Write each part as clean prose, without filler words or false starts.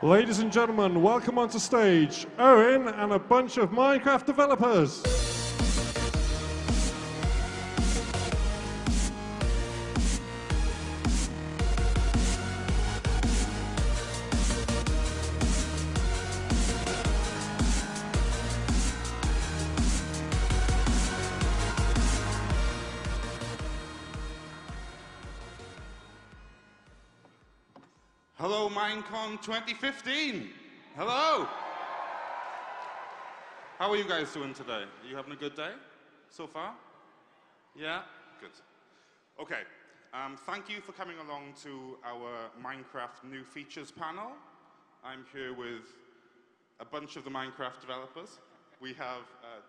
Ladies and gentlemen, welcome onto stage, Owen and a bunch of Minecraft developers. Hello, Minecon 2015. Hello. How are you guys doing today? Are you having a good day so far? Yeah? Good. Okay. Thank you for coming along to our Minecraft new features panel. I'm here with a bunch of the Minecraft developers. We have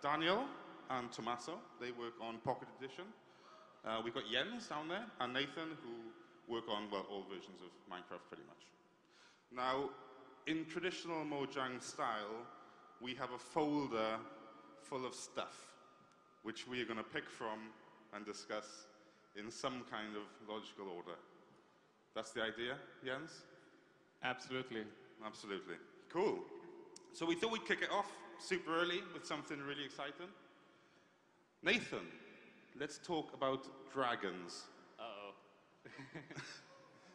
Daniel and Tommaso. They work on Pocket Edition. We've got Jens down there and Nathan, who work on, well, all versions of Minecraft pretty much. Now, in traditional Mojang style, we have a folder full of stuff, which we are going to pick from and discuss in some kind of logical order. That's the idea, Jens? Absolutely. Absolutely. Cool. So we thought we'd kick it off super early with something really exciting. Nathan, let's talk about dragons. Uh-oh.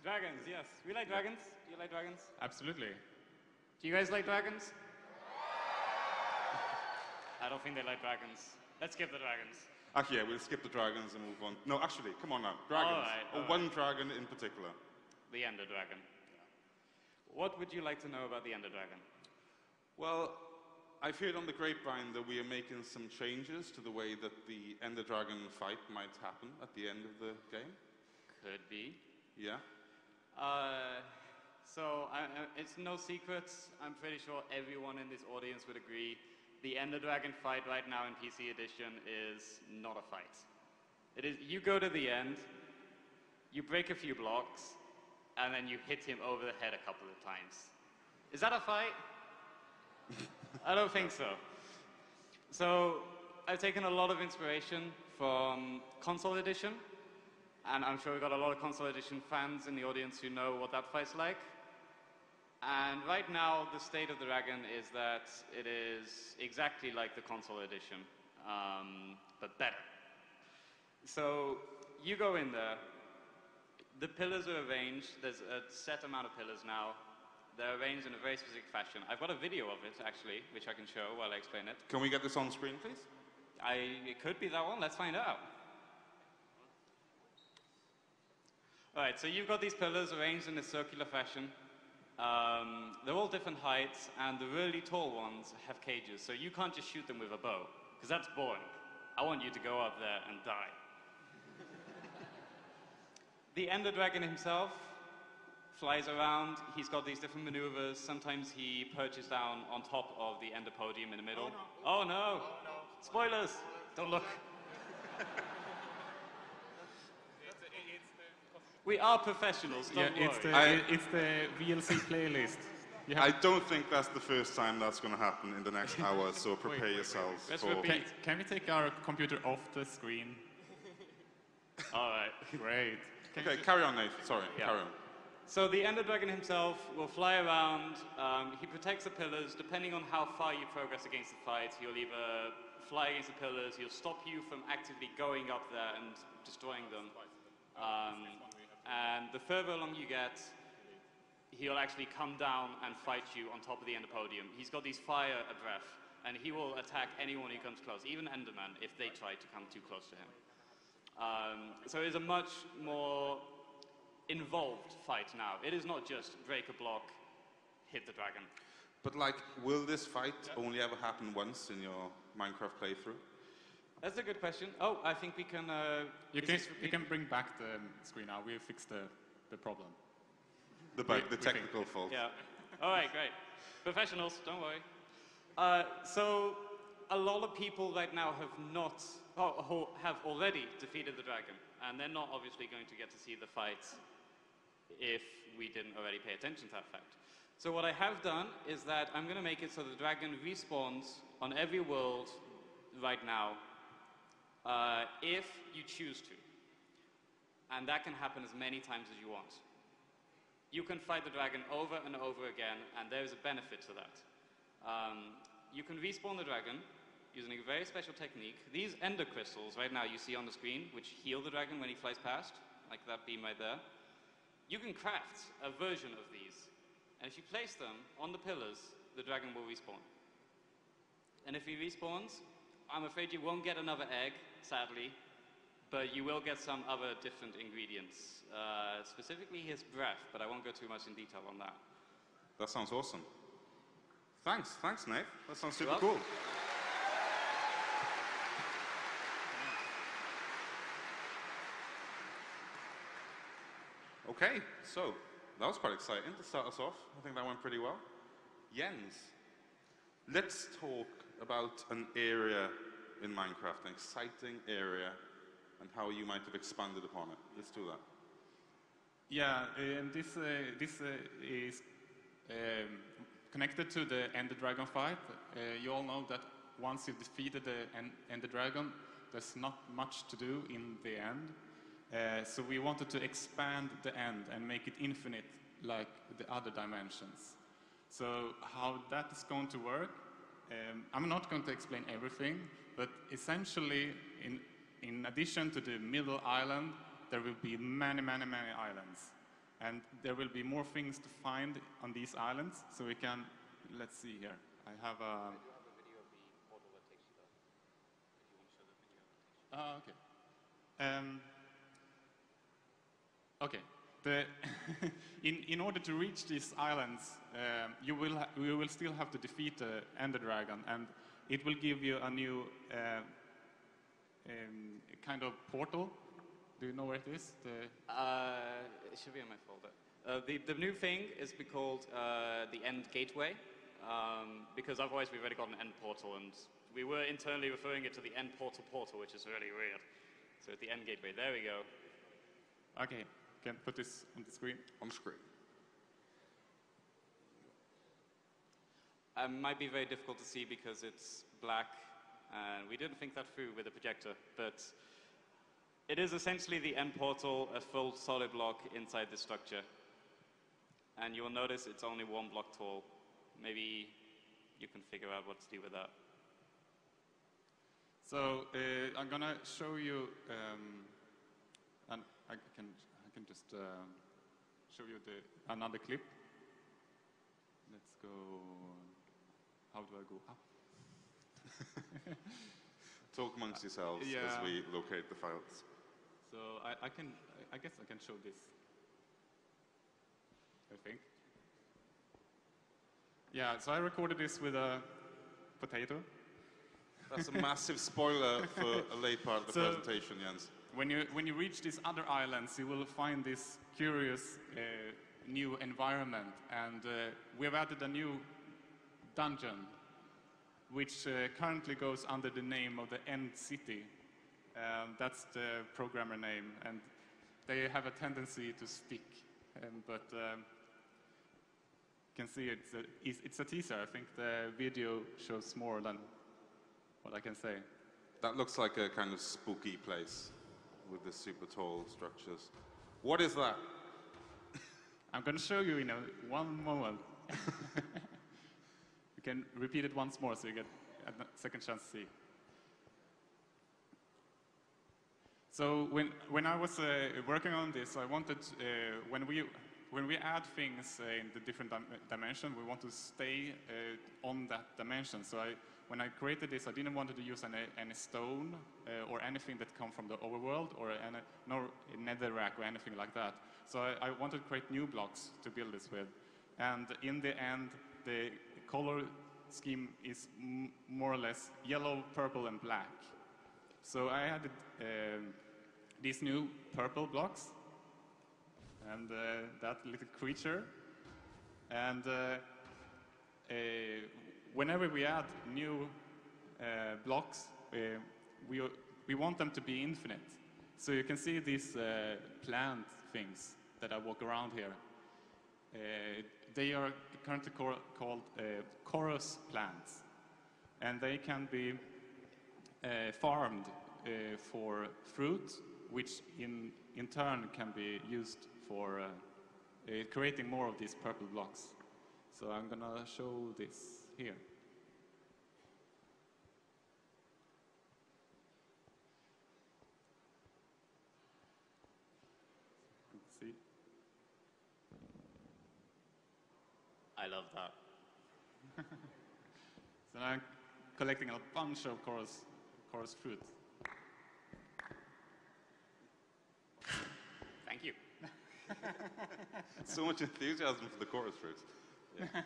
Dragons, yes. We like dragons. Do you like dragons? Absolutely. Do you guys like dragons? I don't think they like dragons. Let's skip the dragons. Actually, yeah, we'll skip the dragons and move on. No, actually, come on now. Dragons. All right. One dragon in particular. The Ender Dragon. Yeah. What would you like to know about the Ender Dragon? Well, I've heard on the grapevine that we are making some changes to the way that the Ender Dragon fight might happen at the end of the game. Could be. Yeah? It's no secret. I'm pretty sure everyone in this audience would agree. The Ender Dragon fight right now in PC Edition is not a fight. It is, you go to the end, you break a few blocks, and then you hit him over the head a couple of times. Is that a fight? I don't think so. So, I've taken a lot of inspiration from Console Edition, and I'm sure we've got a lot of Console Edition fans in the audience who know what that fight's like. And right now, the state of the dragon is that it is exactly like the Console Edition, but better. So, you go in there, the pillars are arranged, there's a set amount of pillars now. They're arranged in a very specific fashion. I've got a video of it, actually, which I can show while I explain it. Can we get this on screen, please? It could be that one, let's find out. All right, so you've got these pillars arranged in a circular fashion. They're all different heights, and the really tall ones have cages, so you can't just shoot them with a bow, because that's boring. I want you to go up there and die. The Ender Dragon himself flies around. He's got these different maneuvers. Sometimes he perches down on top of the Ender podium in the middle. Oh no! Oh, no. Spoilers! Don't look. We are professionals, don't worry. It's the VLC playlist. I don't think that's the first time that's going to happen in the next hour, so prepare yourselves. Can we take our computer off the screen? All right. Great. Okay, carry on, Nate. Sorry, carry on. So the Ender Dragon himself will fly around. He protects the pillars. Depending on how far you progress against the fight, he'll either fly against the pillars, he'll stop you from actively going up there and destroying them. And the further along you get, he'll actually come down and fight you on top of the Ender podium. He's got these fire breath, and he will attack anyone who comes close, even Endermen, if they try to come too close to him. So it's a much more involved fight now. It is not just break a block, hit the dragon. But like, will this fight only ever happen once in your Minecraft playthrough? That's a good question. Oh, I think we can... You can bring back the screen now. We'll fix the problem. The technical fault. Yeah. All right, great. Professionals, don't worry. So, a lot of people right now have already defeated the dragon, and they're not obviously going to get to see the fight if we didn't already pay attention to that fact. So what I have done is that I'm going to make it so the dragon respawns on every world right now, if you choose to. And that can happen as many times as you want. You can fight the dragon over and over again, and there is a benefit to that. You can respawn the dragon using a very special technique. These ender crystals right now you see on the screen, which heal the dragon when he flies past, like that beam right there. You can craft a version of these, and if you place them on the pillars, the dragon will respawn. And if he respawns, I'm afraid you won't get another egg, sadly, but you will get some other different ingredients, specifically his breath, but I won't go too much in detail on that. That sounds awesome. Thanks, Nate. That sounds super You're cool. welcome. Okay, so that was quite exciting to start us off. I think that went pretty well. Jens, let's talk about an area in Minecraft, an exciting area, and how you might have expanded upon it. Let's do that. Yeah, this is connected to the Ender Dragon fight. You all know that once you've defeated the Ender Dragon, there's not much to do in the end. So we wanted to expand the end and make it infinite like the other dimensions. So how that is going to work, I'm not going to explain everything, but essentially in addition to the middle island, there will be many islands. And there will be more things to find on these islands, so we can, let's see here. I have a... I do have a video of the portal that takes you there, if you want to show the video. Okay. In order to reach these islands, you will still have to defeat the Ender Dragon, and it will give you a new kind of portal. Do you know where it is? It should be in my folder. The new thing is called the End Gateway, because otherwise we've already got an End Portal, and we were internally referring it to the End Portal, which is really weird. So it's the End Gateway. There we go. Okay. Can put this on the screen? On the screen. Might be very difficult to see because it's black, and we didn't think that through with the projector, but it is essentially the end portal, a full solid block inside the structure. And you'll notice it's only 1 block tall. Maybe you can figure out what to do with that. So I'm gonna show you, and I can just show you another clip. Let's go. How do I go up? Talk amongst yourselves Yeah. as we locate the files. So I guess I can show this. I think. Yeah. So I recorded this with a potato. That's a massive spoiler for a late part of the presentation, Jens. When you reach these other islands, you will find this curious new environment, and we have added a new dungeon, which currently goes under the name of the End City. That's the programmer name, and they have a tendency to stick. But you can see it's a teaser. I think the video shows more than what I can say. That looks like a kind of spooky place with the super tall structures. What is that? I'm going to show you in one moment. You can repeat it once more so you get a second chance to see. So when I was working on this, I wanted, when we add things in the different dimension, we want to stay on that dimension. So when I created this, I didn't want to use any stone or anything that come from the overworld or nor netherrack or anything like that. So I wanted to create new blocks to build this with. And in the end, the color scheme is more or less yellow, purple, and black. So I added these new purple blocks and that little creature. And whenever we add new blocks, we want them to be infinite. So you can see these plant things that I walk around here. They are currently called chorus plants, and they can be farmed for fruit, which in turn can be used for creating more of these purple blocks. So I'm gonna show this here. See? I love that. So now I'm collecting a bunch of chorus fruit. Thank you. So much enthusiasm for the chorus fruit. Yeah.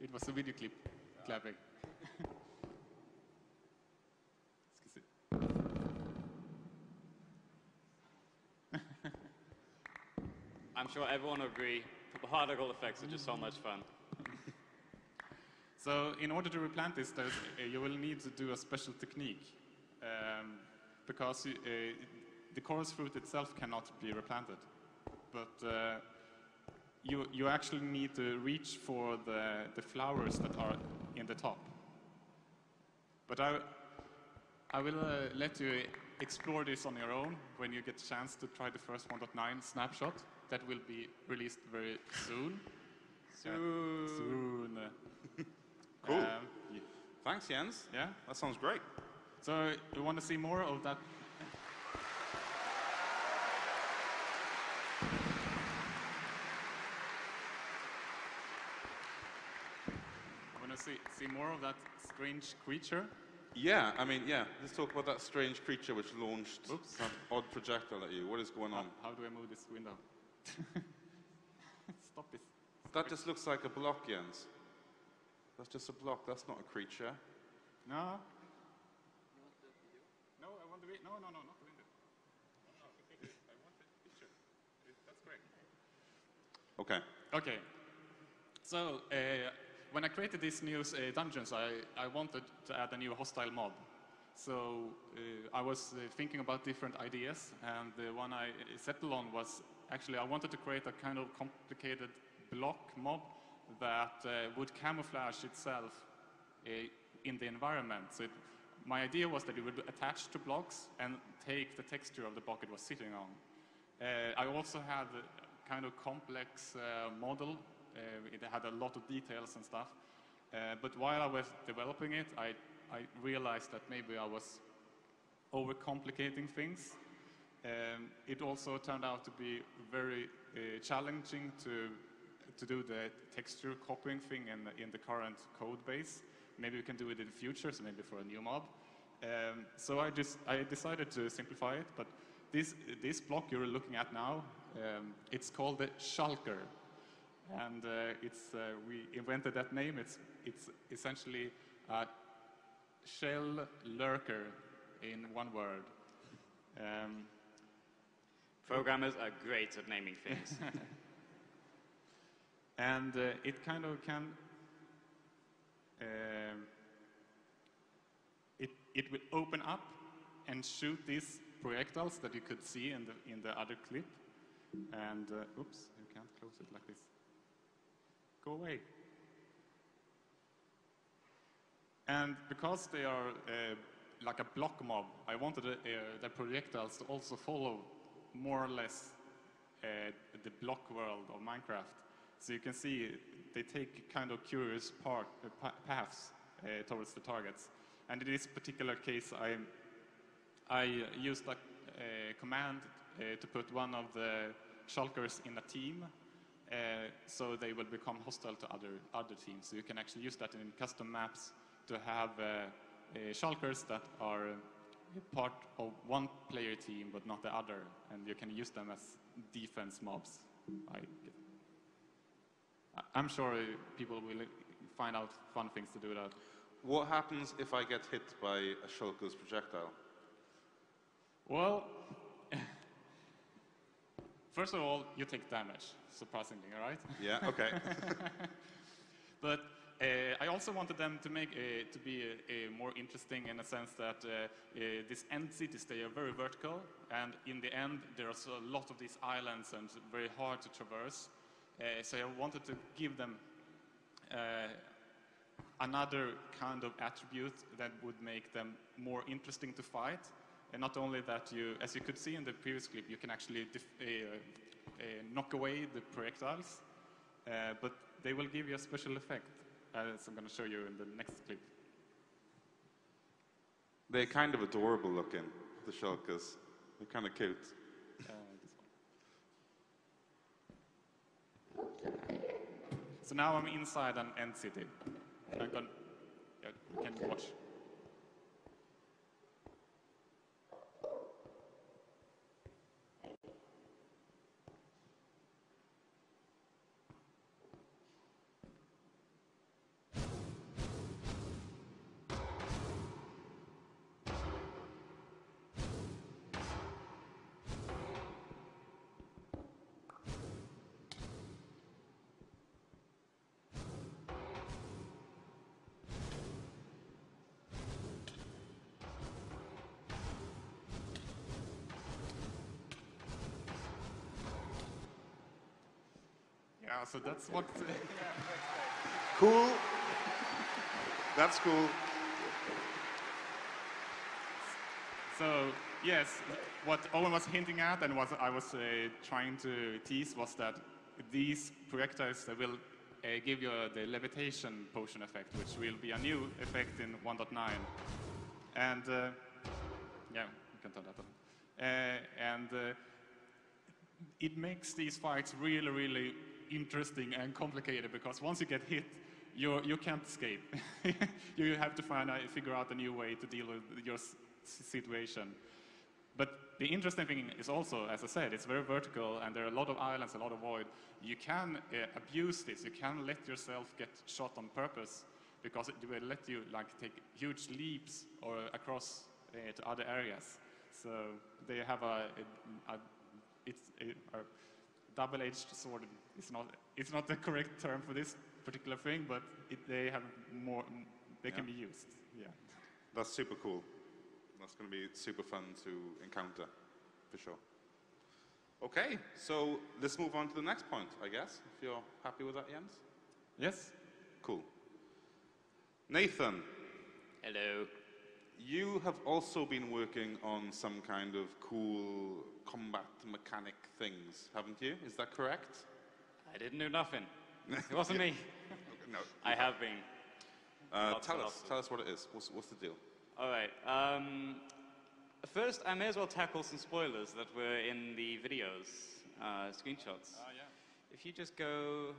It was a video clip clapping. Ska se. I'm sure everyone will agree, the particle effects are just so much fun. So in order to replant this, you will need to do a special technique because the chorus fruit itself cannot be replanted. But you actually need to reach for the flowers that are in the top. But I will let you explore this on your own when you get a chance to try the first 1.9 snapshot that will be released very soon. Soon. Cool. Thanks, Jens. Yeah? That sounds great. So you want to see more of that? You want to see more of that strange creature? Yeah, I mean, yeah. Let's talk about that strange creature which launched that odd projectile at you. What is going on? How do I move this window? Stop it. That just looks like a block, Jens. That's just a block. That's not a creature. No. No, I want the window. No, not the window. No, I want the picture. That's great. Okay. Okay. So when I created these new dungeons, I wanted to add a new hostile mob. So I was thinking about different ideas, and the one I settled on was actually I wanted to create a kind of complicated block mob that would camouflage itself in the environment. So my idea was that it would attach to blocks and take the texture of the block it was sitting on. I also had a kind of complex model. It had a lot of details and stuff. But while I was developing it, I realized that maybe I was overcomplicating things. It also turned out to be very challenging to do the texture copying thing in the current code base. Maybe we can do it in the future, so maybe for a new mob. So I decided to simplify it, but this block you're looking at now, it's called the shulker. And we invented that name. It's essentially a shell lurker in one word. Programmers are great at naming things. And it kind of can, it will open up and shoot these projectiles that you could see in the other clip. And oops, you can't close it like this. Go away. And because they are like a block mob, I wanted the projectiles to also follow more or less the block world of Minecraft. So you can see they take kind of curious paths towards the targets. And in this particular case, I used a command to put one of the shulkers in a team, so they will become hostile to other teams. So you can actually use that in custom maps to have shulkers that are part of one player team but not the other, and you can use them as defense mobs. I'm sure people will find out fun things to do that. What happens if I get hit by a shulker's projectile? Well, first of all, you take damage, surprisingly, all right? Yeah, okay. But I also wanted them to make to be more interesting in a sense that these end cities, they are very vertical, and in the end, there's a lot of these islands and very hard to traverse. So I wanted to give them another kind of attribute that would make them more interesting to fight. And not only that, as you could see in the previous clip, you can actually knock away the projectiles, but they will give you a special effect, as I'm going to show you in the next clip. They're kind of adorable looking, the shulkers. They're kind of cute. This one. So now I'm inside an end city. I'm going, yeah, you can watch. Yeah, so that's what... Cool. That's cool. So, yes, what Owen was hinting at and what I was trying to tease was that these projectiles that will give you the levitation potion effect, which will be a new effect in 1.9. And, yeah, you can turn that on. It makes these fights really, really interesting and complicated, because once you get hit, you can't escape. You have to figure out a new way to deal with your situation. But the interesting thing is also, as I said, it's very vertical, and there are a lot of islands, a lot of void. You can abuse this. You can let yourself get shot on purpose, because it will let you take huge leaps or across to other areas. So they have a double-edged sword. It's not the correct term for this particular thing, but they have more. They can be used. Yeah. That's super cool. That's going to be super fun to encounter, for sure. Okay, so let's move on to the next point, I guess, if you're happy with that, Jens? Yes. Cool. Nathan. Hello. You have also been working on some kind of cool combat mechanic things, haven't you? Is that correct? I didn't do nothing. It wasn't me. Okay, no. I have been. Tell us what it is. What's the deal? All right. First, I may as well tackle some spoilers that were in the videos, screenshots. Yeah. If you just go...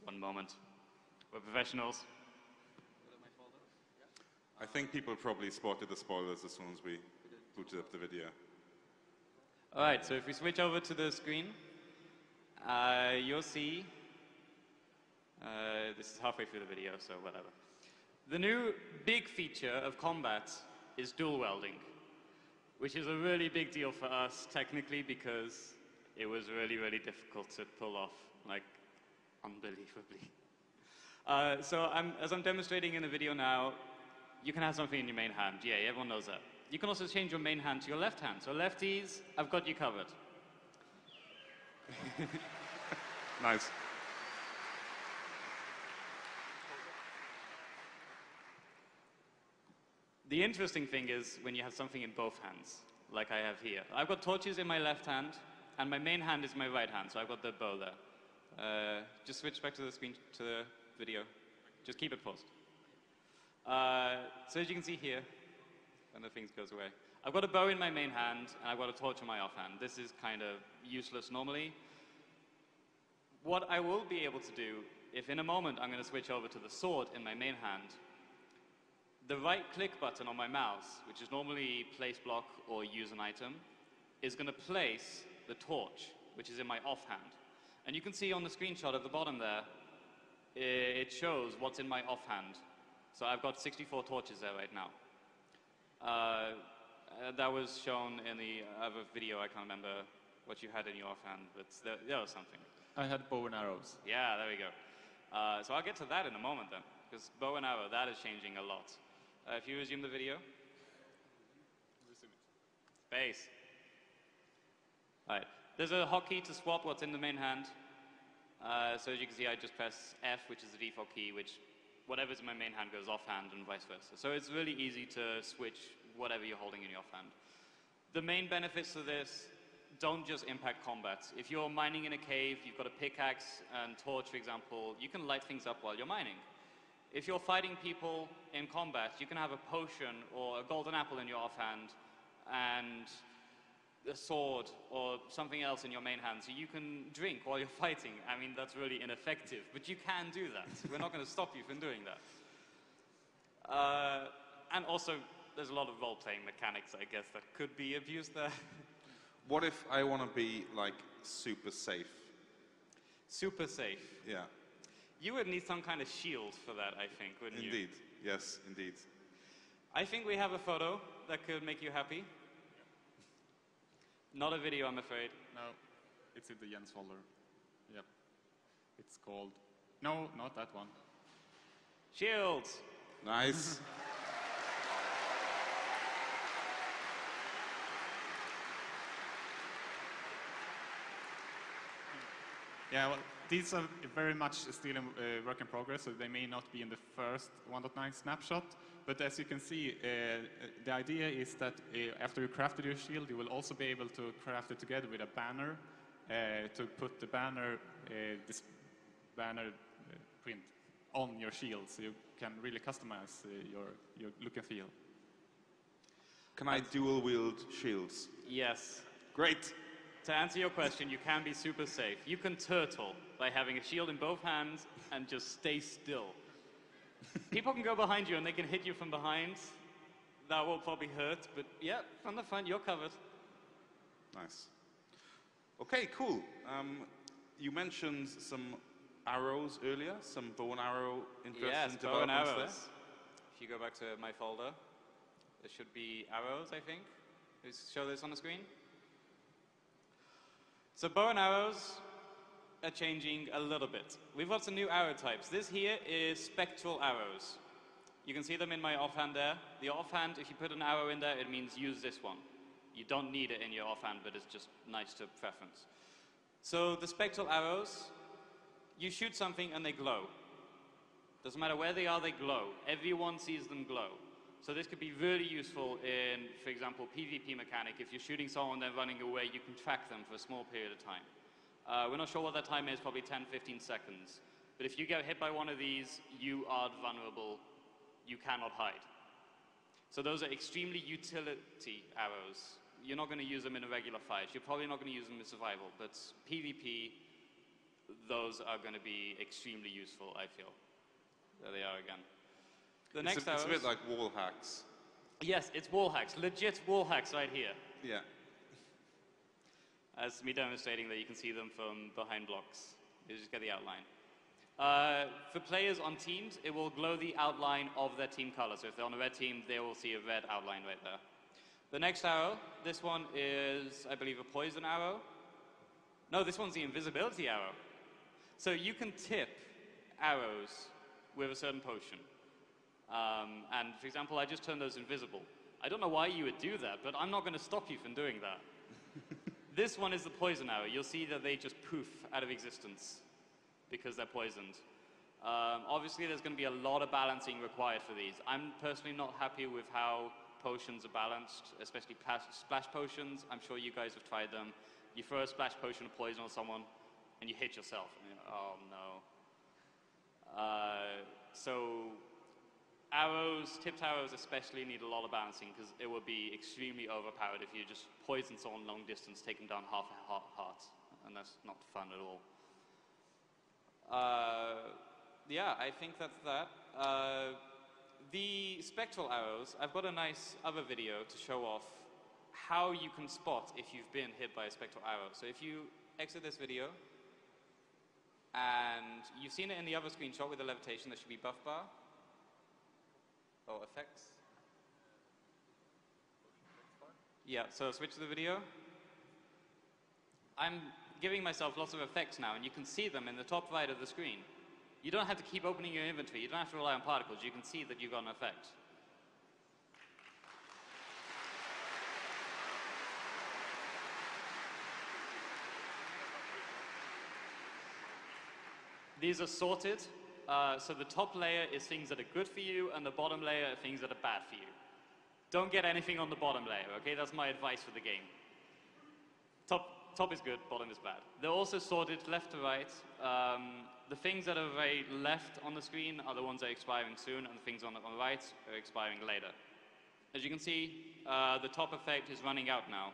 One moment. We're professionals. I think people probably spotted the spoilers as soon as we booted up the video. All right, so if we switch over to the screen, you'll see... this is halfway through the video, so whatever. The new big feature of combat is dual welding, which is a really big deal for us technically, because it was really, really difficult to pull off, unbelievably. So as I'm demonstrating in the video now, you can have something in your main hand. Yeah, everyone knows that. You can also change your main hand to your left hand. So lefties, I've got you covered. Nice. The interesting thing is when you have something in both hands, like I have here. I've got torches in my left hand, and my main hand is my right hand, so I've got the bow there. Just switch back to the screen, to the video. Just keep it paused. So as you can see here, when the things goes away, I've got a bow in my main hand, and I've got a torch in my offhand. This is kind of useless normally. What I will be able to do, if in a moment I'm going to switch over to the sword in my main hand, the right-click button on my mouse, which is normally place block or use an item, is going to place the torch, which is in my offhand. And you can see on the screenshot at the bottom there, it shows what's in my offhand. So I've got 64 torches there right now. That was shown in the other video. I can't remember what you had in your offhand, but there was something. I had bow and arrows. Yeah, there we go. So I'll get to that in a moment then, because bow and arrow, that is changing a lot. If you resume the video. Resume it. Space. All right. There's a hotkey to swap what's in the main hand. So as you can see, I just press F, which is the default key, which whatever's in my main hand goes offhand and vice versa. So it's really easy to switch whatever you're holding in your offhand. The main benefits of this, don't just impact combat. If you're mining in a cave, you've got a pickaxe and torch, for example, you can light things up while you're mining. If you're fighting people in combat, you can have a potion or a golden apple in your offhand and a sword or something else in your main hand, so you can drink while you're fighting. I mean, that's really ineffective, but you can do that. We're not going to stop you from doing that. And also, there's a lot of role-playing mechanics, I guess, that could be abused there. What if I want to be, like, super safe? Super safe. Yeah. You would need some kind of shield for that, I think, wouldn't you? Indeed. Yes, indeed. I think we have a photo that could make you happy. Not a video, I'm afraid. No, it's in the Jens folder. Yep. It's called... No, not that one. Shields! Nice. Yeah, well, these are very much still in work in progress, so they may not be in the first 1.9 snapshot. But as you can see, the idea is that after you crafted your shield, you will also be able to craft it together with a banner to put the banner, this banner print on your shield, so you can really customize your look and feel. Can I dual wield shields? Yes. Great. To answer your question, you can be super safe. You can turtle by having a shield in both hands and just stay still. People can go behind you and they can hit you from behind. That will probably hurt, but yeah, from the front, you're covered. Nice. Okay, cool. You mentioned some arrows earlier, some bow and arrow Yes, bow and developments arrows. If you go back to my folder, there should be arrows, I think. Show this on the screen. So bow and arrows are changing a little bit. We've got some new arrow types. This here is spectral arrows. You can see them in my offhand there. The offhand, if you put an arrow in there, it means use this one. You don't need it in your offhand, but it's just nice to preference. So the spectral arrows, you shoot something and they glow. Doesn't matter where they are, they glow. Everyone sees them glow. So this could be really useful in, for example, PvP mechanic. If you're shooting someone, they're running away, you can track them for a small period of time. We're not sure what that time is, probably 10, 15 seconds. But if you get hit by one of these, you are vulnerable. You cannot hide. So those are extremely utility arrows. You're not going to use them in a regular fight. You're probably not going to use them in survival. But PvP, those are going to be extremely useful, I feel. There they are again. The next it's a bit like wall hacks. Yes, it's wall hacks. Legit wall hacks right here. Yeah. As me demonstrating that you can see them from behind blocks. You just get the outline. For players on teams, it will glow the outline of their team color. So if they're on a red team, they will see a red outline right there. The next arrow, this one is, I believe, a poison arrow. No, this one's the invisibility arrow. So you can tip arrows with a certain potion. And for example, I just turned those invisible. I don't know why you would do that, but I'm not going to stop you from doing that. This one is the poison arrow. You'll see that they just poof out of existence because they're poisoned. Obviously, there's going to be a lot of balancing required for these. I'm personally not happy with how potions are balanced, especially splash potions. I'm sure you guys have tried them. You throw a splash potion of poison on someone, and you hit yourself. And you're, oh, no. So arrows, tipped arrows especially, need a lot of balancing because it would be extremely overpowered if you just poison someone long distance, take them down half a heart, and that's not fun at all. Yeah, I think that's that. The spectral arrows, I've got a nice other video to show off how you can spot if you've been hit by a spectral arrow. So if you exit this video, and you've seen it in the other screenshot with the levitation, there should be buff bar. Oh, effects. Yeah, so switch to the video. I'm giving myself lots of effects now, and you can see them in the top right of the screen. You don't have to keep opening your inventory. You don't have to rely on particles. You can see that you've got an effect. These are sorted. So the top layer is things that are good for you, and the bottom layer are things that are bad for you. Don't get anything on the bottom layer, okay? That's my advice for the game. Top top is good, bottom is bad. They're also sorted left to right. The things that are very left on the screen are the ones that are expiring soon, and the things on the right are expiring later. As you can see, the top effect is running out now.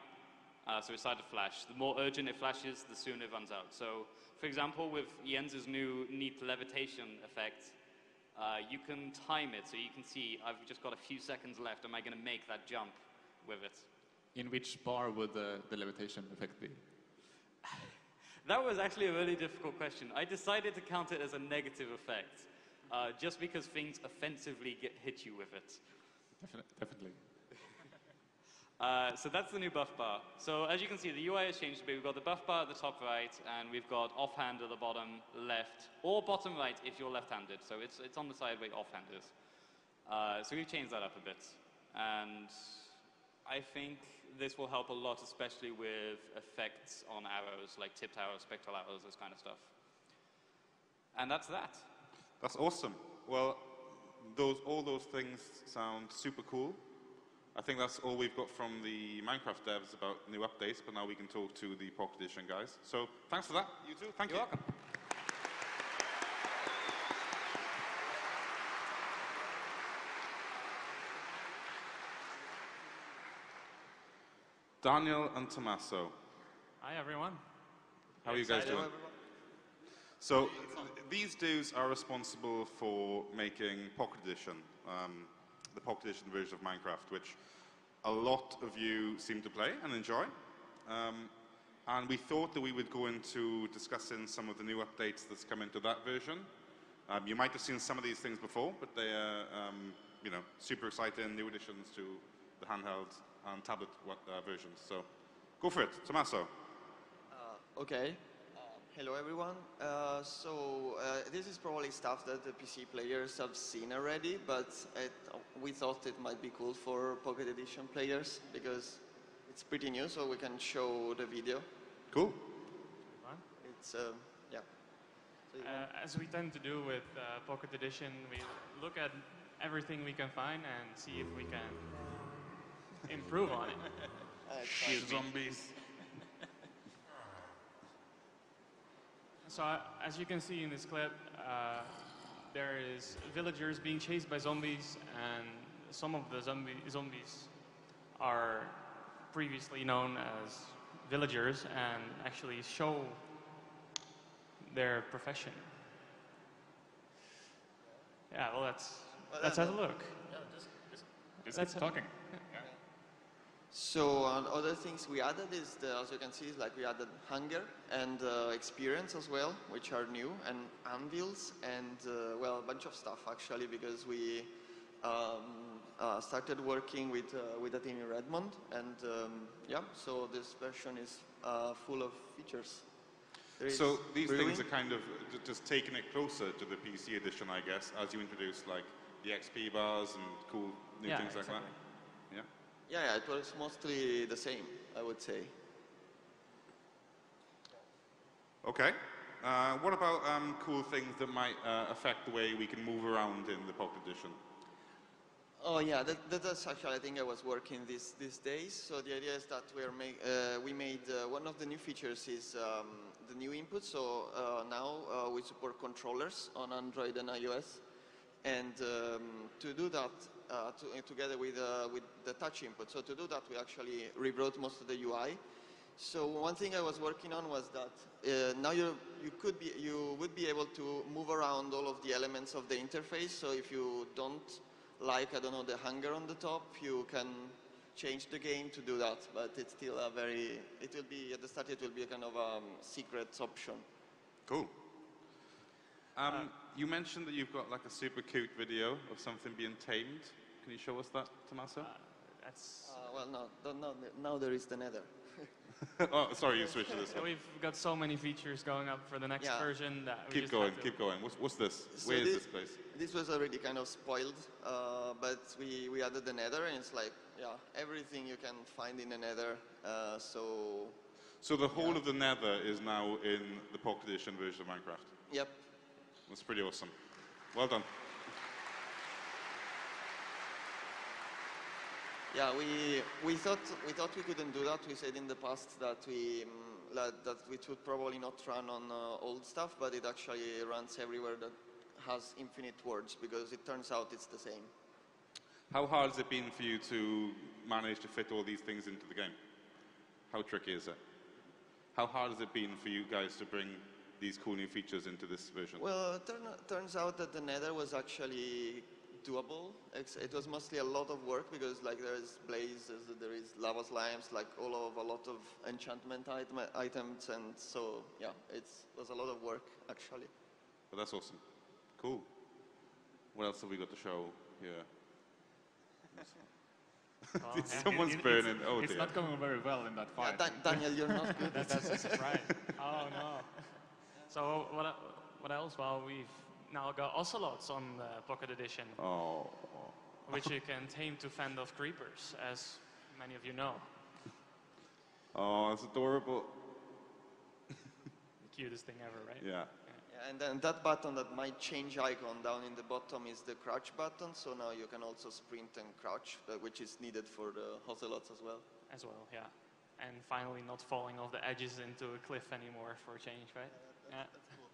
So it started to flash. The more urgent it flashes, the sooner it runs out. So, for example, with Jens's new neat levitation effect, you can time it, so you can see, I've just got a few seconds left, am I going to make that jump with it? In which bar would the levitation effect be? That was actually a really difficult question. I decided to count it as a negative effect, just because things offensively hit you with it. Definitely. So that's the new buff bar. So as you can see, the UI has changed a bit. We've got the buff bar at the top right, and we've got offhand at the bottom left, or bottom right if you're left-handed. So it's on the side where offhand is. So we've changed that up a bit. And I think this will help a lot, especially with effects on arrows, like tipped arrows, spectral arrows, this kind of stuff. And that's that. That's awesome. Well, all those things sound super cool. I think that's all we've got from the Minecraft devs about new updates, but now we can talk to the Pocket Edition guys. So thanks for that, you two. Thank you. You're welcome. Daniel and Tommaso. Hi, everyone. How are you guys doing? So these dudes are responsible for making Pocket Edition, the Pocket Edition version of Minecraft, which a lot of you seem to play and enjoy. And we thought that we would go into discussing some of the new updates that's come into that version. You might have seen some of these things before, but they are, you know, super exciting new additions to the handheld and tablet versions. So go for it, Tommaso. Okay. Hello, everyone. This is probably stuff that the PC players have seen already, but we thought it might be cool for Pocket Edition players because it's pretty new, so we can show the video. Cool. It's, yeah. So as we tend to do with Pocket Edition, we look at everything we can find and see if we can improve on it. Zombies. So as you can see in this clip, there is villagers being chased by zombies, and some of the zombies are previously known as villagers and actually show their profession. Yeah, well, let's have a look. Let's talking. So other things we added is, as you can see, like we added hunger and experience as well, which are new, and anvils, and well, a bunch of stuff actually, because we started working with a team in Redmond, and yeah, so this version is full of features. So these things are kind of just taking it closer to the PC edition, I guess, as you introduce like the XP bars and cool new things like that. Yeah. Yeah, it was mostly the same, I would say. Okay. What about cool things that might affect the way we can move around in the Pocket Edition? Oh yeah, that's actually, I think I was working these days. So the idea is that we made one of the new features is the new input. So now we support controllers on Android and iOS, and to do that together with the touch input. So to do that, we actually rewrote most of the UI. So one thing I was working on was that now you would be able to move around all of the elements of the interface. So if you don't like, I don't know, the hunger on the top, you can change the game to do that. But it's still a very, it will be, at the start it will be a kind of a secret option. Cool. You mentioned that you've got like a super cute video of something being tamed. Can you show us that, Tommaso? Well, now there is the nether. Oh, sorry, you switched to this one. We've got so many features going up for the next version that we keep going. What's this? So Where is this place? This was already kind of spoiled, but we added the nether, and it's like, yeah, everything you can find in the nether. So the whole of the nether is now in the Pocket Edition version of Minecraft? Yep. That's pretty awesome. Well done. Yeah, we thought we couldn't do that. We said in the past that we that which would probably not run on old stuff, but it actually runs everywhere that has infinite words, because it turns out it's the same. How hard has it been for you to manage to fit all these things into the game? How tricky is it? How hard has it been for you guys to bring these cool new features into this version? Well, turns out that the Nether was actually doable. It was mostly a lot of work, because like there is blazes, there is lava slimes, like a lot of enchantment items, and so yeah, it was a lot of work actually. Well, that's awesome. Cool. What else have we got to show here? Well, Someone's burning. Oh dear. It's not going very well in that fight. Yeah, Daniel, you're not good. That's a surprise. Oh no. So what else? Well, we've now got ocelots on the Pocket Edition, which you can tame to fend off creepers, as many of you know. Oh, it's adorable. The cutest thing ever, right? Yeah. And then that button that might change icon down in the bottom is the crouch button, so now you can also sprint and crouch, which is needed for the ocelots as well. As well, yeah. And finally not falling off the edges into a cliff anymore for a change, right? That's cool.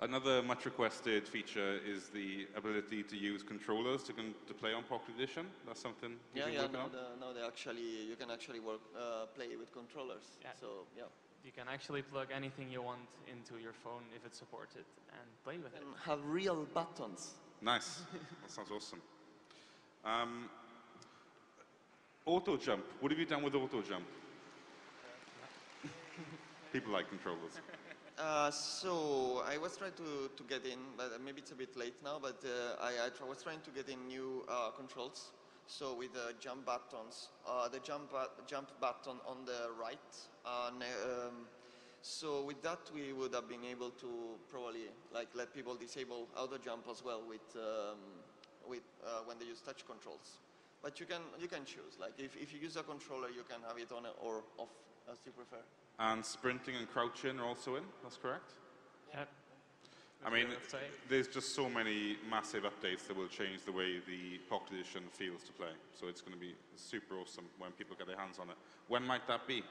Another much requested feature is the ability to use controllers to play on Pocket Edition. That's something you've been working on? No, you can actually play with controllers. Yeah. So, yeah. You can actually plug anything you want into your phone if it's supported and play with it. And have real buttons. Nice. That sounds awesome. Auto jump. What have you done with auto jump? People like controllers. So I was trying to get in, but maybe it's a bit late now, but I was trying to get in new controls. So with the jump buttons, the jump button on the right, so with that we would have been able to probably like let people disable auto jump as well with when they use touch controls. But you can choose, like if you use a controller you can have it on or off as you prefer. And sprinting and crouching are also in, that's correct? Yep. I mean, there's just so many massive updates that will change the way the Pocket Edition feels to play. So it's going to be super awesome when people get their hands on it. When might that be?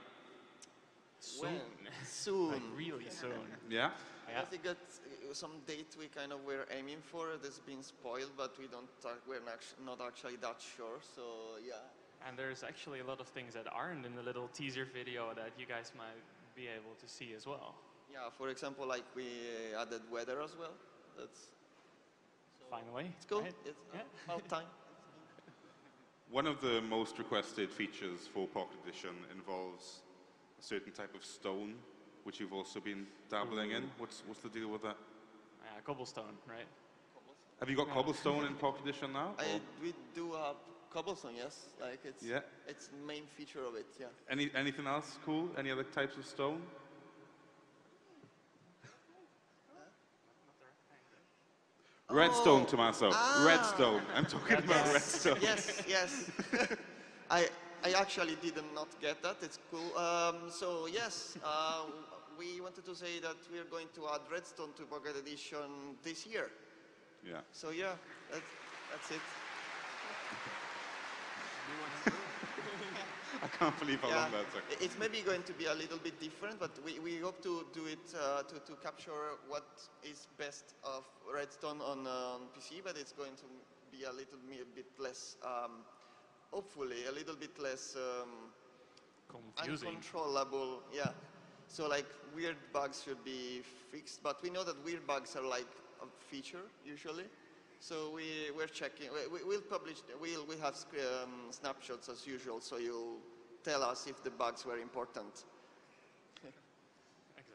Soon. Soon. Like really soon. Yeah? I think that some date we kind of were aiming for. It has been spoiled, but we're not actually that sure. So yeah. And there's actually a lot of things that aren't in the little teaser video that you guys might be able to see as well. Yeah, for example, like we added weather as well. Finally. It's cool. Right? It's about time. One of the most requested features for Pocket Edition involves a certain type of stone, which you've also been dabbling in. What's the deal with that? Cobblestone, right? Have you got cobblestone in Pocket Edition now? We do have cobblestone, yes. Like it's the main feature of it. Yeah. Anything else cool? Any other types of stone? Redstone, Tommaso. Redstone. I'm talking about redstone. Yes. I actually did not get that. It's cool. So yes, we wanted to say that we are going to add redstone to Pocket Edition this year. Yeah. So yeah, that's it. I can't believe how long that took. It's maybe going to be a little bit different, but we hope to do it to capture what is best of redstone on PC, but it's going to be a bit less, hopefully, a little bit less confusing. Uncontrollable. Yeah. So like weird bugs should be fixed, but we know that weird bugs are like a feature usually. So we're checking. We'll publish. We'll have snapshots as usual. So you'll tell us if the bugs were important.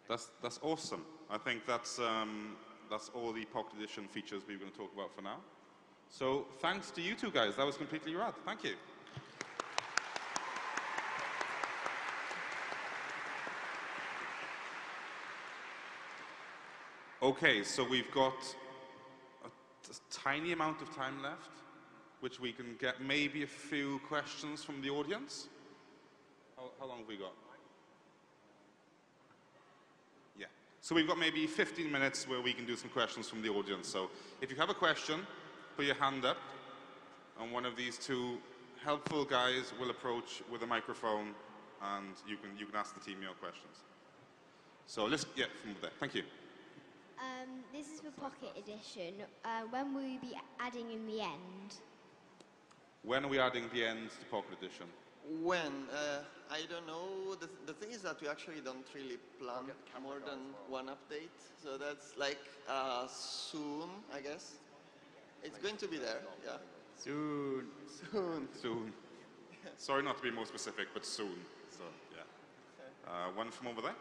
That's awesome. I think that's all the Pocket Edition features we're going to talk about for now. So thanks to you two guys. That was completely rad. Thank you. Okay, so we've got a tiny amount of time left, which we can get maybe a few questions from the audience. How long have we got? Yeah. So we've got maybe 15 minutes where we can do some questions from the audience. So if you have a question, put your hand up, and one of these two helpful guys will approach with a microphone and you can ask the team your questions. So let's get from there. Thank you. This is for Pocket Edition. When will you be adding in the end? When are we adding the ends to Pocket Edition? When? I don't know. The thing is that we actually don't really plan more than one update. So that's like soon, I guess. It's going to be there, yeah. Soon. Soon. Soon. Sorry not to be more specific, but soon. So, yeah. One from over there.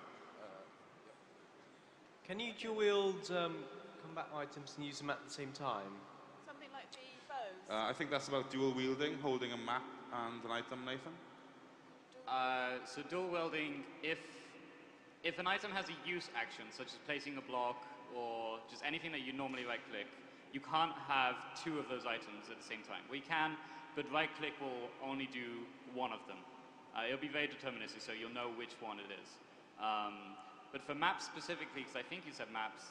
Can you dual wield combat items and use them at the same time? Something like the bows? I think that's about dual wielding, holding a map and an item, Nathan. So dual wielding, if an item has a use action, such as placing a block or just anything that you normally right-click, you can't have two of those items at the same time. We can, but right-click will only do one of them. It'll be very deterministic, so you'll know which one it is. But for maps specifically, because I think you said maps,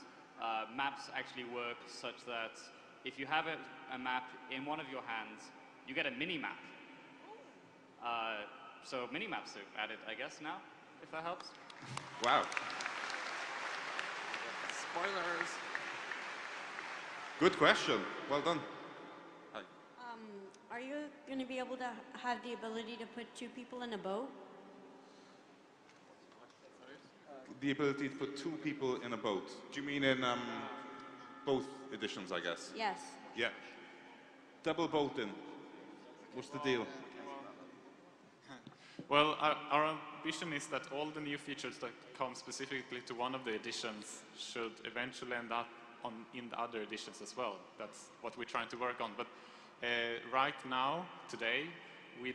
maps actually work such that if you have a map in one of your hands, you get a mini-map. So mini-maps are added, I guess, now, if that helps. Wow. Spoilers. Good question. Well done. Hi. Are you going to be able to have the ability to put two people in a boat? The ability to put two people in a boat. Do you mean in both editions, I guess? Yes. Yeah. Double boating. What's the deal? Well, our ambition is that all the new features that come specifically to one of the editions should eventually end up in the other editions as well. That's what we're trying to work on. But right now, today, we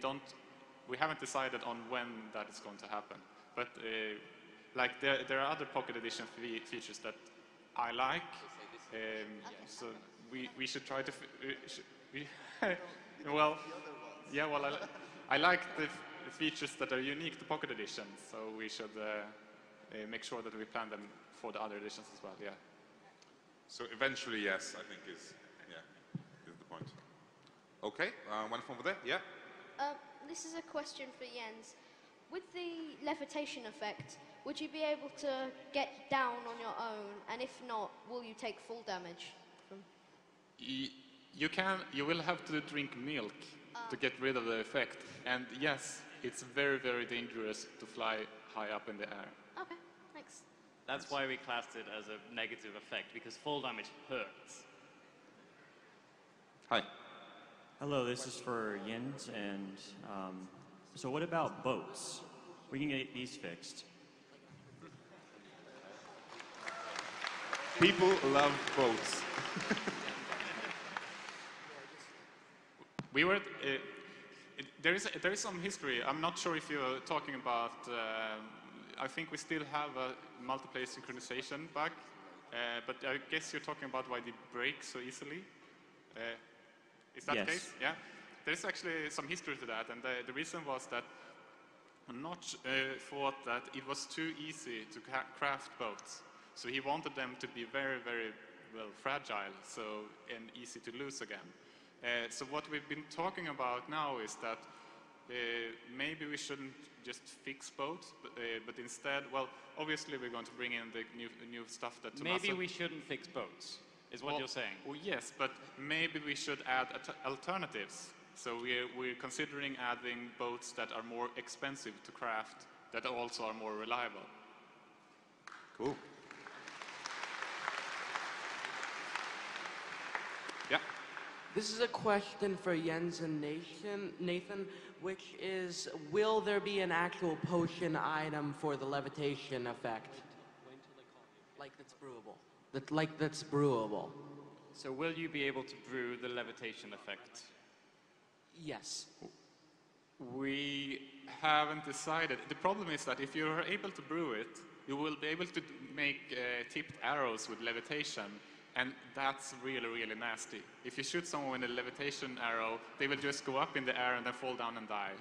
haven't decided on when that is going to happen. But like there are other Pocket Edition features that I like. So we should try to. Well, yeah. Well, I like the features that are unique to Pocket Edition, so we should make sure that we plan them for the other editions as well, yeah. So eventually, yes, I think is the point. Okay, one from over there, yeah? This is a question for Jens. With the levitation effect, would you be able to get down on your own, and if not, will you take full damage? You will have to drink milk to get rid of the effect, and yes, it's very, very dangerous to fly high up in the air. Okay, thanks. That's why we classed it as a negative effect, because full damage hurts. Hi. Hello, this is for Jens, and so what about boats? We can get these fixed. People love boats. We were. There is some history. I'm not sure if you're talking about. I think we still have a multiplayer synchronization bug, but I guess you're talking about why they break so easily. Is that the case? Yeah. There's actually some history to that, and the reason was that Notch thought that it was too easy to craft boats, so he wanted them to be very, very well fragile, and easy to lose again. So what we've been talking about now is that maybe we shouldn't just fix boats, but instead, well, obviously we're going to bring in the new stuff that Maybe we shouldn't fix boats, is what you're saying. Well, yes, but maybe we should add alternatives. So we're considering adding boats that are more expensive to craft, that also are more reliable. Cool. Yeah. This is a question for Jens and Nathan, which is, will there be an actual potion item for the levitation effect? Like that's brewable. That's brewable. So will you be able to brew the levitation effect? Yes. We haven't decided. The problem is that if you're able to brew it, you will be able to make tipped arrows with levitation. And that's really, really nasty. If you shoot someone with a levitation arrow, they will just go up in the air and then fall down and die.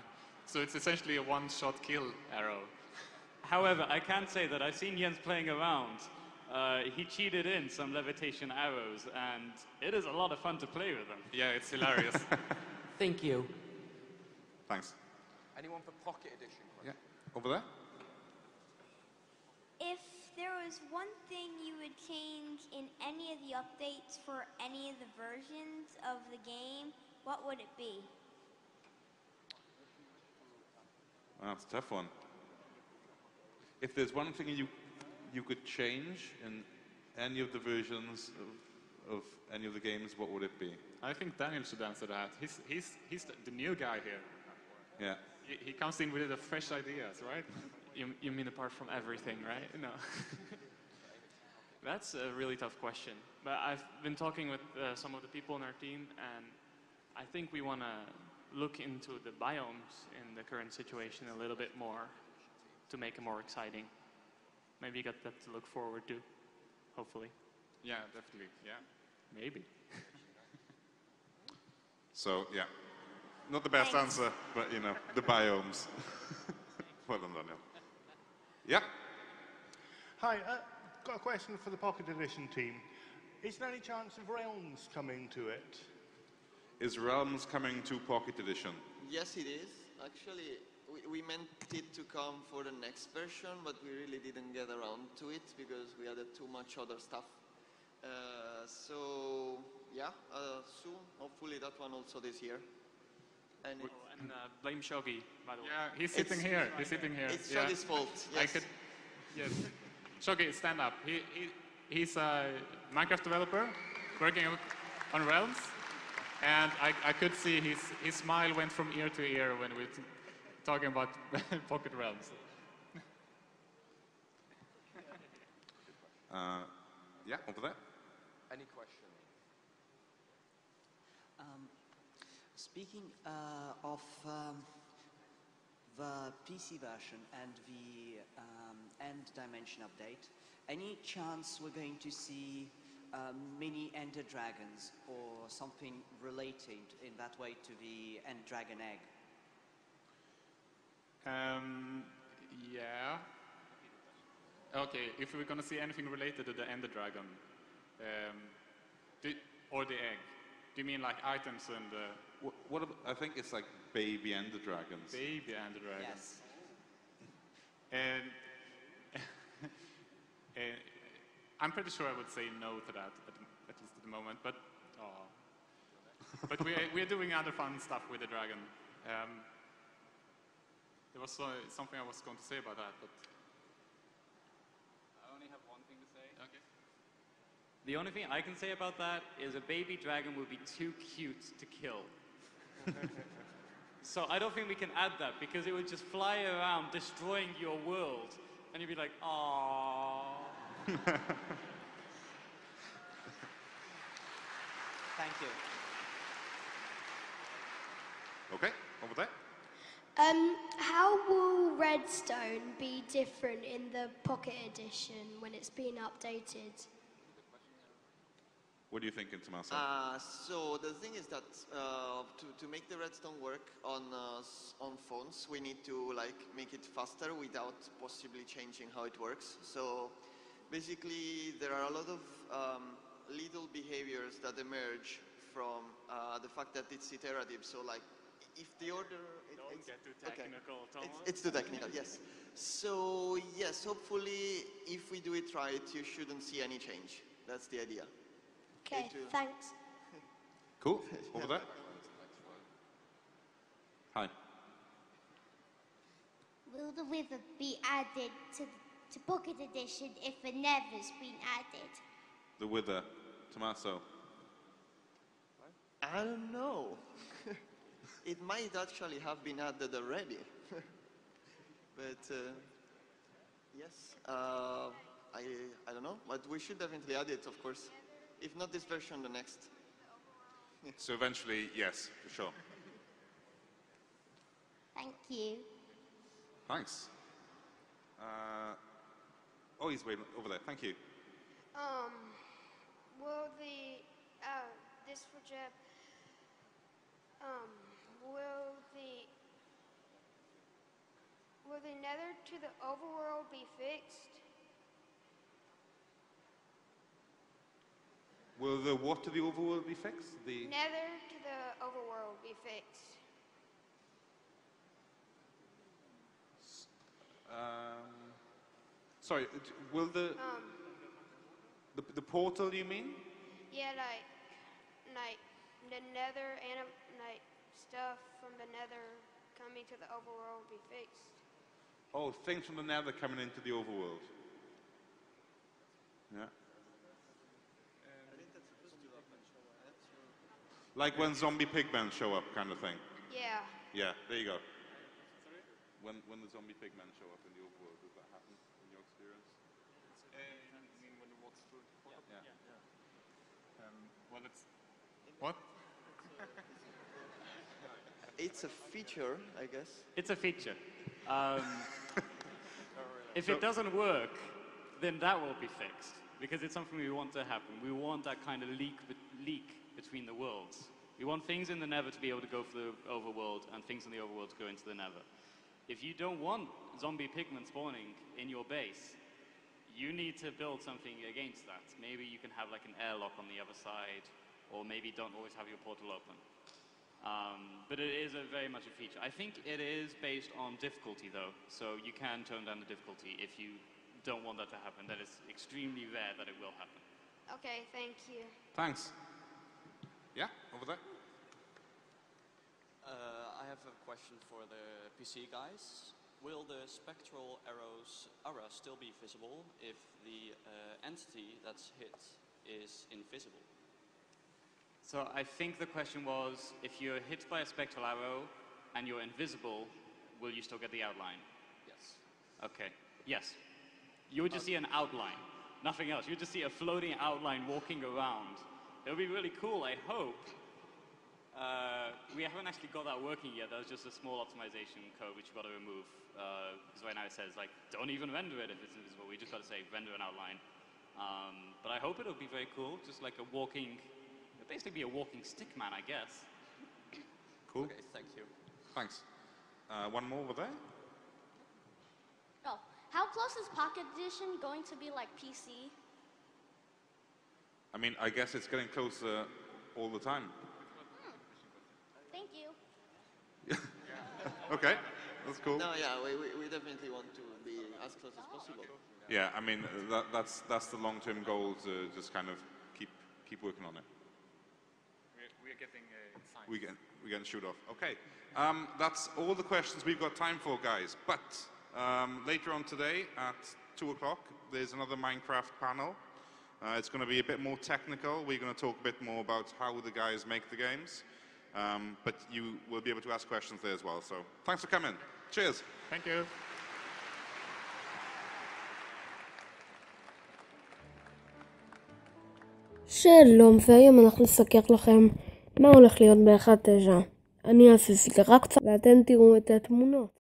So it's essentially a one-shot kill arrow. However, I can say that I've seen Jens playing around. He cheated in some levitation arrows, and it is a lot of fun to play with them. Yeah, it's hilarious. Thank you. Thanks. Anyone for Pocket Edition? Yeah. over there. If there was one thing you would change in any of the updates for any of the versions of the game, what would it be? That's a tough one. If there's one thing you could change in any of the versions of any of the games, what would it be? I think Daniel should answer that. He's the new guy here. Yeah. He comes in with the fresh ideas, right? You mean apart from everything, right? No. That's a really tough question. But I've been talking with some of the people in our team, and I think we want to look into the biomes in the current situation a little bit more to make it more exciting. Maybe you got that to look forward to, hopefully. Yeah, definitely, yeah. Maybe. So, yeah. Not the best answer, but, you know, the biomes. Well done, Daniel. Yeah? Hi, got a question for the Pocket Edition team. Is there any chance of Realms coming to it? Is Realms coming to Pocket Edition? Yes, it is. Actually, we meant it to come for the next version, but we really didn't get around to it because we added too much other stuff. So, yeah, soon, hopefully that one also this year. And blame Shogi, by the way. Yeah, he's sitting here. He's sitting here. It's Shogi's fault, yes. Yes. Shogi, stand up. He's a Minecraft developer working on Realms. And I could see his smile went from ear to ear when we were talking about Pocket Realms. Yeah, over there. Any question? Speaking of the PC version and the end dimension update, any chance we're going to see mini Ender Dragons or something related in that way to the End Dragon egg? Yeah. Okay, if we're going to see anything related to the Ender Dragon, or the egg, do you mean like items and... I think it's like baby Ender Dragons. Baby Ender Dragons. Yes. And I'm pretty sure I would say no to that, at least at the moment, but but we're doing other fun stuff with the dragon. There was something I was going to say about that, but... I only have one thing to say. Okay. The only thing I can say about that is a baby dragon would be too cute to kill. So I don't think we can add that because it would just fly around destroying your world. And you'd be like, aww. Thank you. Okay, over there. How will Redstone be different in the Pocket Edition when it's been updated? What are you thinking, Tommaso? So the thing is that to make the redstone work on phones, we need to like make it faster without possibly changing how it works. So basically, there are a lot of little behaviors that emerge from the fact that it's iterative. So like, if the order... Don't get too technical, okay. Thomas. It's too technical, yes. So yes, hopefully, if we do it right, you shouldn't see any change. That's the idea. Okay, thanks. Cool. Over there. Hi. Will the river be added to Pocket Edition if the Nether's been added? The Wither. Tommaso. I don't know. It might actually have been added already. But yes, I don't know. But we should definitely add it, of course. If not this version, the next. So eventually, yes, for sure. Thank you. Thanks. Oh, he's waiting over there. Thank you. Will the this for Jeb? Will the nether to the overworld be fixed? Will the what to the overworld be fixed? The Nether to the overworld be fixed. Sorry, will the portal, you mean? Yeah, like the nether and like stuff from the nether coming to the overworld will be fixed. Oh, things from the nether coming into the overworld. Yeah. Like when zombie pigmen show up, kind of thing. Yeah. Yeah, there you go. When the zombie pigmen show up in the overworld, does that happen in your experience? You mean when you walk through the portal? Yeah. Well, it's... What? It's a feature, I guess. It's a feature. If it doesn't work, then that will be fixed, because it's something we want to happen. We want that kind of leak between the worlds. We want things in the nether to be able to go for the overworld, and things in the overworld to go into the nether. If you don't want zombie pigmen spawning in your base, you need to build something against that. Maybe you can have like an airlock on the other side, or maybe don't always have your portal open. But it is very much a feature. I think it is based on difficulty though, so you can tone down the difficulty if you don't want that to happen. That is extremely rare that it will happen. Okay, thank you. Thanks. Yeah, over there. I have a question for the PC guys. Will the spectral aura still be visible if the entity that's hit is invisible? So I think the question was, if you're hit by a spectral arrow and you're invisible, will you still get the outline? Yes. Okay, yes. You would just see an outline, nothing else. You would just see a floating outline walking around. It would be really cool, I hope. We haven't actually got that working yet. That was just a small optimization code which you've got to remove. Because right now it says, like, don't even render it if it's invisible. We just got to say, render an outline. But I hope it'll be very cool, just like a walking... It'll basically be a walking stick man, I guess. Cool. Okay, thank you. Thanks. One more over there. Oh, how close is Pocket Edition going to be like PC? I mean, I guess it's getting closer all the time. Thank you. Okay, that's cool. No, yeah, we definitely want to be as close as possible. Yeah, I mean, that's the long-term goal, to just kind of keep working on it. We're getting signs. We're getting shoot off. Okay, that's all the questions we've got time for, guys. But later on today at 2 o'clock, there's another Minecraft panel. It's going to be a bit more technical. We're going to talk a bit more about how the guys make the games. But you will be able to ask questions there as well. So thanks for coming. Cheers. Thank you. שלום, והיום אנחנו נסקר לכם מה הולך להיות ב-1.9. אני אעשה סקירה קצת ואתם תראו את התמונות.